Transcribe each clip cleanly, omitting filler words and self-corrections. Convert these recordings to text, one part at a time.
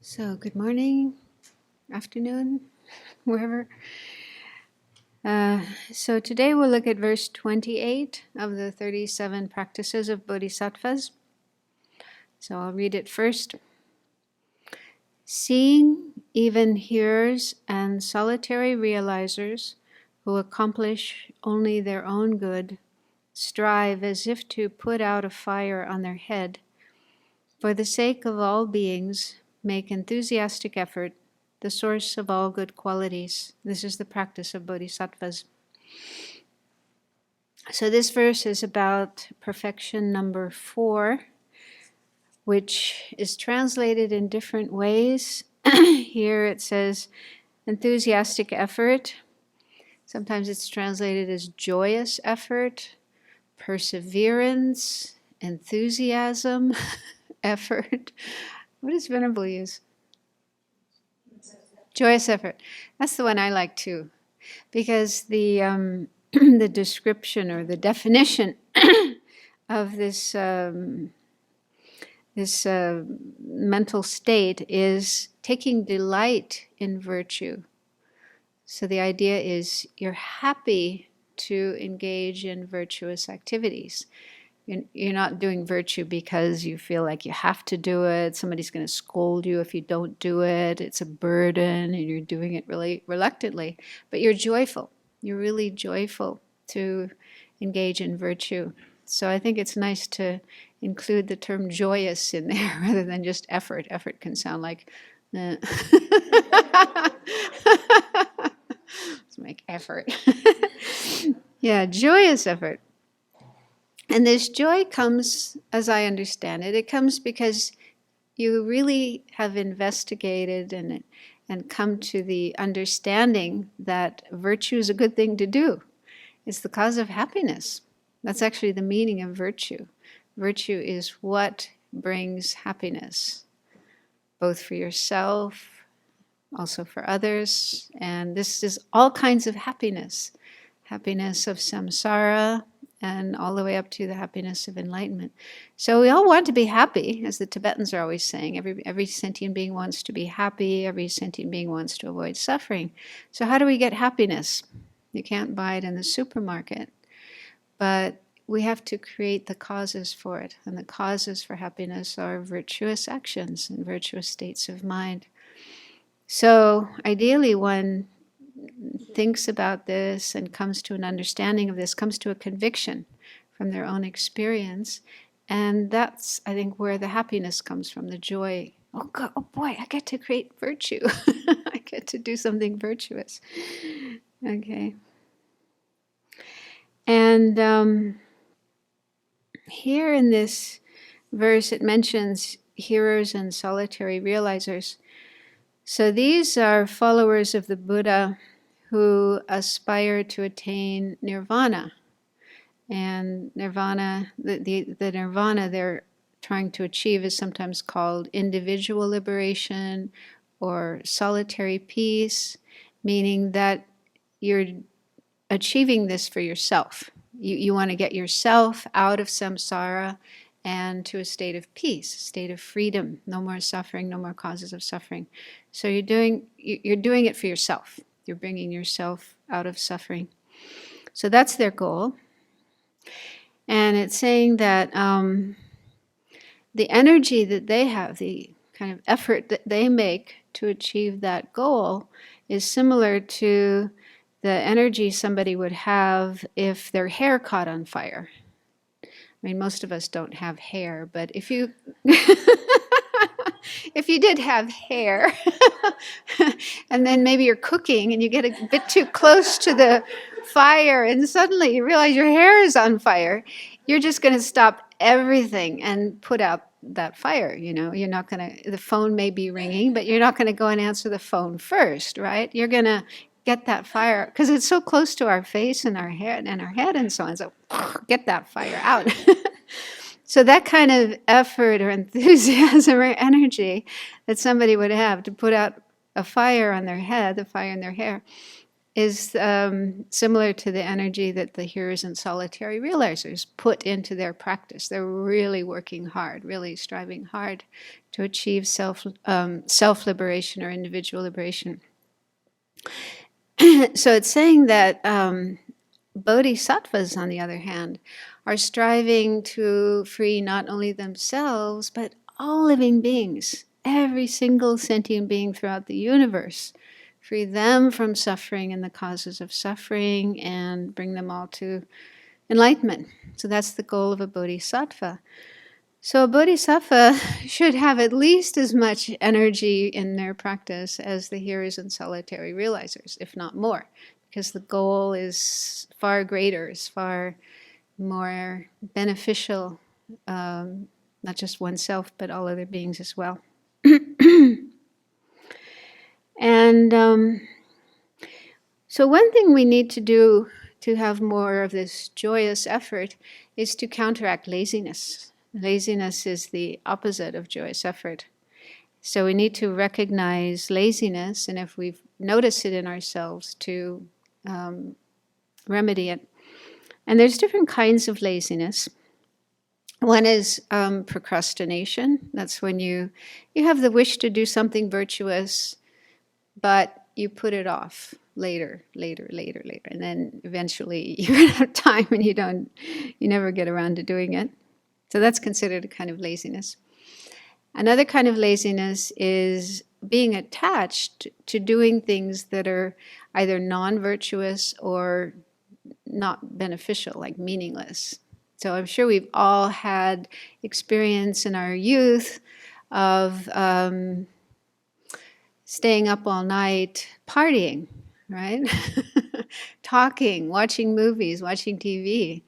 So, good morning, afternoon, wherever. So, today we'll look at verse 28 of the 37 practices of Bodhisattvas. So, I'll read it first. Seeing even hearers and solitary realizers who accomplish only their own good strive as if to put out a fire on their head, for the sake of all beings, make enthusiastic effort, the source of all good qualities. This is the practice of bodhisattvas. So this verse is about perfection number 4, which is translated in different ways. Here it says enthusiastic effort. Sometimes it's translated as joyous effort, perseverance, enthusiasm, effort. What does Venerable use? Joyous effort. That's the one I like too, because the the description or the definition of this mental state is taking delight in virtue. So the idea is you're happy to engage in virtuous activities. You're not doing virtue because you feel like you have to do it. Somebody's going to scold you if you don't do it. It's a burden and you're doing it really reluctantly. But you're joyful. You're really joyful to engage in virtue. So I think it's nice to include the term joyous in there rather than just effort. Effort can sound like, let's make effort. Yeah, joyous effort. And this joy comes, as I understand it, it comes because you really have investigated and come to the understanding that virtue is a good thing to do. It's the cause of happiness. That's actually the meaning of virtue. Virtue is what brings happiness, both for yourself, also for others. And this is all kinds of happiness. Happiness of samsara, and all the way up to the happiness of enlightenment. So we all want to be happy, as the Tibetans are always saying. Every sentient being wants to be happy. Every sentient being wants to avoid suffering. So how do we get happiness? You can't buy it in the supermarket. But we have to create the causes for it. And the causes for happiness are virtuous actions and virtuous states of mind. So ideally, one thinks about this and comes to an understanding of this, comes to a conviction from their own experience. And that's, I think, where the happiness comes from, the joy. Oh, God, oh boy, I get to create virtue. I get to do something virtuous. Okay. And here in this verse, it mentions hearers and solitary realizers. So these are followers of the Buddha who aspire to attain nirvana. And nirvana, the nirvana they're trying to achieve is sometimes called individual liberation or solitary peace, meaning that you're achieving this for yourself. You want to get yourself out of samsara and to a state of peace, a state of freedom, no more suffering, no more causes of suffering. So you're doing it for yourself. You're bringing yourself out of suffering. So that's their goal. And it's saying that the energy that they have, the kind of effort that they make to achieve that goal is similar to the energy somebody would have if their hair caught on fire. I mean, most of us don't have hair, but if you if you did have hair, and then maybe you're cooking and you get a bit too close to the fire and suddenly you realize your hair is on fire, you're just going to stop everything and put out that fire. You're not going to, the phone may be ringing, but you're not going to go and answer the phone first, right? You're going to get that fire, because it's so close to our face and our head and so on. So get that fire out. So that kind of effort or enthusiasm or energy that somebody would have to put out a fire on their head, the fire in their hair, is similar to the energy that the hearers and solitary realizers put into their practice. They're really working hard, really striving hard to achieve self-liberation or individual liberation. So it's saying that bodhisattvas, on the other hand, are striving to free not only themselves, but all living beings, every single sentient being throughout the universe. Free them from suffering and the causes of suffering and bring them all to enlightenment. So that's the goal of a bodhisattva. So a bodhisattva should have at least as much energy in their practice as the hearers and solitary realizers, if not more, because the goal is far greater, is far more beneficial, not just oneself, but all other beings as well. And so one thing we need to do to have more of this joyous effort is to counteract laziness. Laziness is the opposite of joyous effort. So we need to recognize laziness, and if we've noticed it in ourselves, to remedy it. And there's different kinds of laziness. One is procrastination. That's when you have the wish to do something virtuous, but you put it off later, and then eventually you run out of time and you never get around to doing it. So that's considered a kind of laziness. Another kind of laziness is being attached to doing things that are either non-virtuous or not beneficial, like meaningless. So I'm sure we've all had experience in our youth of staying up all night, partying, right? Talking, watching movies, watching TV.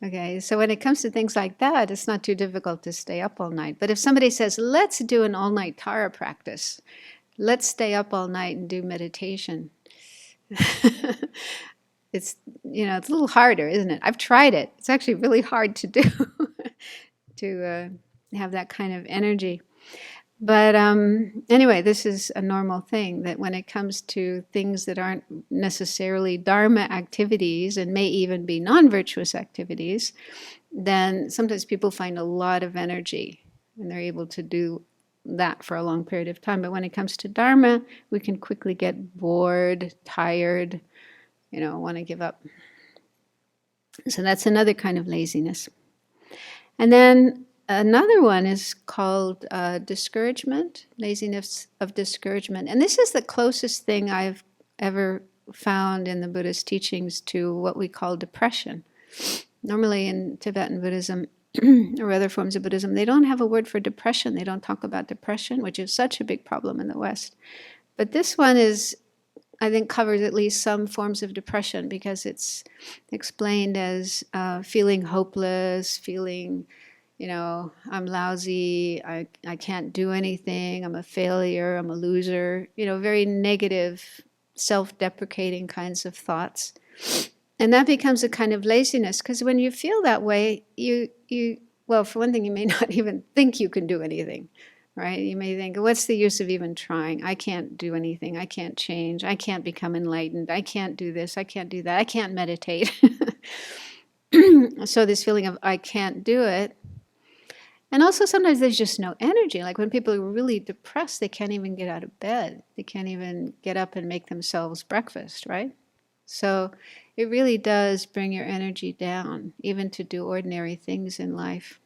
Okay, so when it comes to things like that, it's not too difficult to stay up all night. But if somebody says, let's do an all-night Tara practice, let's stay up all night and do meditation, it's a little harder, isn't it? I've tried it. It's actually really hard to do, to have that kind of energy. But anyway, this is a normal thing, that when it comes to things that aren't necessarily Dharma activities and may even be non-virtuous activities, then sometimes people find a lot of energy and they're able to do that for a long period of time. But when it comes to Dharma, we can quickly get bored, tired, want to give up. So that's another kind of laziness. And then another one is called discouragement, laziness of discouragement. And this is the closest thing I've ever found in the Buddhist teachings to what we call depression. Normally in Tibetan Buddhism or other forms of Buddhism, they don't have a word for depression. They don't talk about depression, which is such a big problem in the West. But this one I think covers at least some forms of depression, because it's explained as feeling hopeless, feeling, I'm lousy, I can't do anything, I'm a failure, I'm a loser, very negative, self-deprecating kinds of thoughts. And that becomes a kind of laziness, because when you feel that way, well, for one thing, you may not even think you can do anything, right? You may think, what's the use of even trying? I can't do anything, I can't change, I can't become enlightened, I can't do this, I can't do that, I can't meditate. So this feeling of I can't do it. And also sometimes there's just no energy. Like when people are really depressed, they can't even get out of bed. They can't even get up and make themselves breakfast, right? So it really does bring your energy down, even to do ordinary things in life.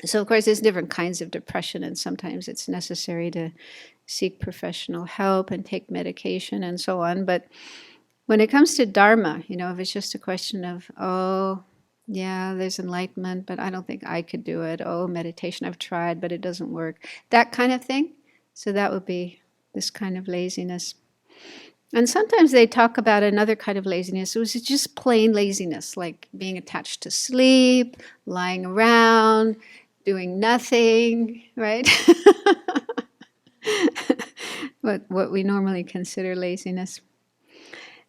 So of course there's different kinds of depression, and sometimes it's necessary to seek professional help and take medication and so on. But when it comes to Dharma, if it's just a question of, oh, yeah, there's enlightenment, but I don't think I could do it. Oh, meditation, I've tried, but it doesn't work. That kind of thing. So that would be this kind of laziness. And sometimes they talk about another kind of laziness, which is just plain laziness, like being attached to sleep, lying around, doing nothing, right? What we normally consider laziness.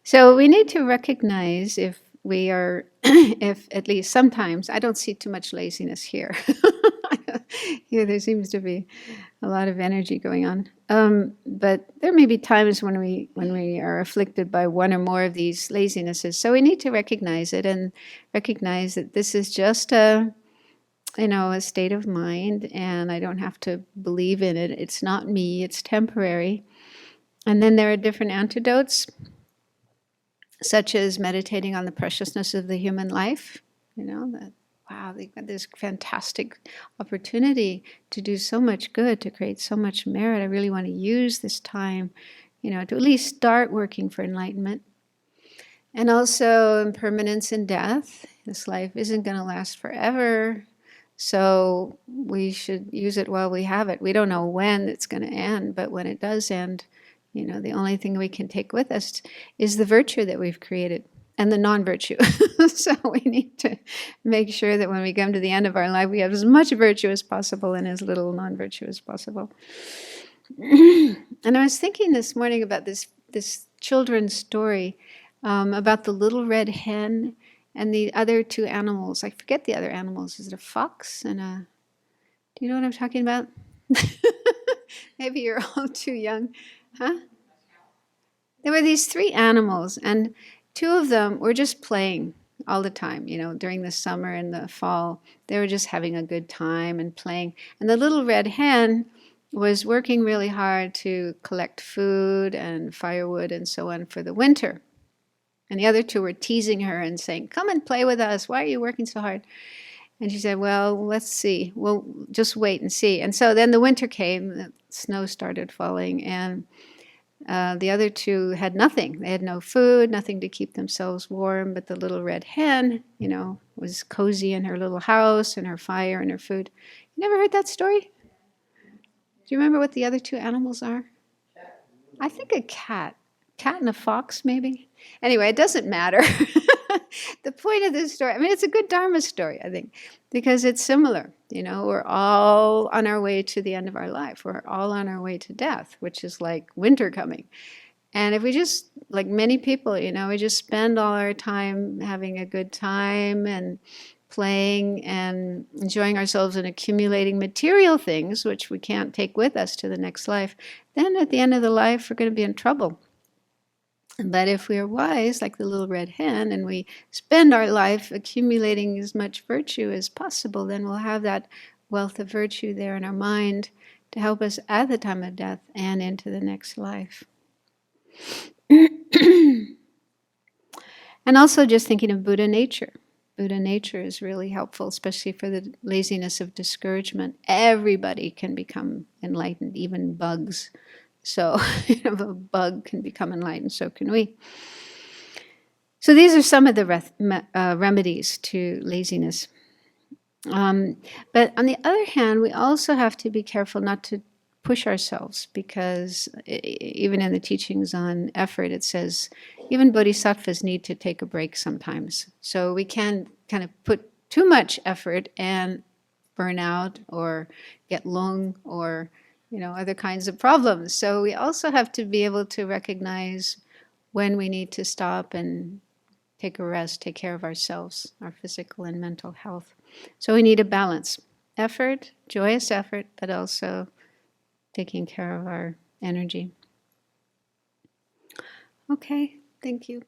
So we need to recognize if we are, if at least sometimes, I don't see too much laziness here. Here there seems to be a lot of energy going on. But there may be times when we are afflicted by one or more of these lazinesses. So we need to recognize it and recognize that this is just a state of mind, and I don't have to believe in it. It's not me. It's temporary. And then there are different antidotes, such as meditating on the preciousness of the human life. That wow, they've got this fantastic opportunity to do so much good, to create so much merit. I really want to use this time, to at least start working for enlightenment. And also impermanence and death. This life isn't going to last forever, so we should use it while we have it. We don't know when it's going to end, but when it does end, the only thing we can take with us is the virtue that we've created and the non-virtue. So we need to make sure that when we come to the end of our life, we have as much virtue as possible and as little non-virtue as possible. And I was thinking this morning about this children's story about the little red hen and the other two animals. I forget the other animals. Is it a fox and a... Do you know what I'm talking about? Maybe you're all too young. Huh? There were these three animals, and two of them were just playing all the time, during the summer and the fall. They were just having a good time and playing. And the little red hen was working really hard to collect food and firewood and so on for the winter. And the other two were teasing her and saying, "Come and play with us. Why are you working so hard?" And she said, "Well, let's see. We'll just wait and see." And so then the winter came, the snow started falling, and the other two had nothing. They had no food, nothing to keep themselves warm, but the little red hen, was cozy in her little house and her fire and her food. You never heard that story? Do you remember what the other two animals are? I think a cat. Cat and a fox, maybe? Anyway, it doesn't matter. The point of this story, it's a good Dharma story, I think, because it's similar. We're all on our way to the end of our life. We're all on our way to death, which is like winter coming. And if we just, like many people, we just spend all our time having a good time and playing and enjoying ourselves and accumulating material things, which we can't take with us to the next life, then at the end of the life, we're going to be in trouble. But if we are wise, like the little red hen, and we spend our life accumulating as much virtue as possible, then we'll have that wealth of virtue there in our mind to help us at the time of death and into the next life. And also just thinking of Buddha nature. Buddha nature is really helpful, especially for the laziness of discouragement. Everybody can become enlightened, even bugs. So if a bug can become enlightened, so can we. So these are some of the remedies to laziness. But on the other hand, we also have to be careful not to push ourselves, because even in the teachings on effort, it says even bodhisattvas need to take a break sometimes. So we can kind of put too much effort and burn out or get lung or other kinds of problems. So we also have to be able to recognize when we need to stop and take a rest, take care of ourselves, our physical and mental health. So we need a balance. Effort, joyous effort, but also taking care of our energy. Okay, thank you.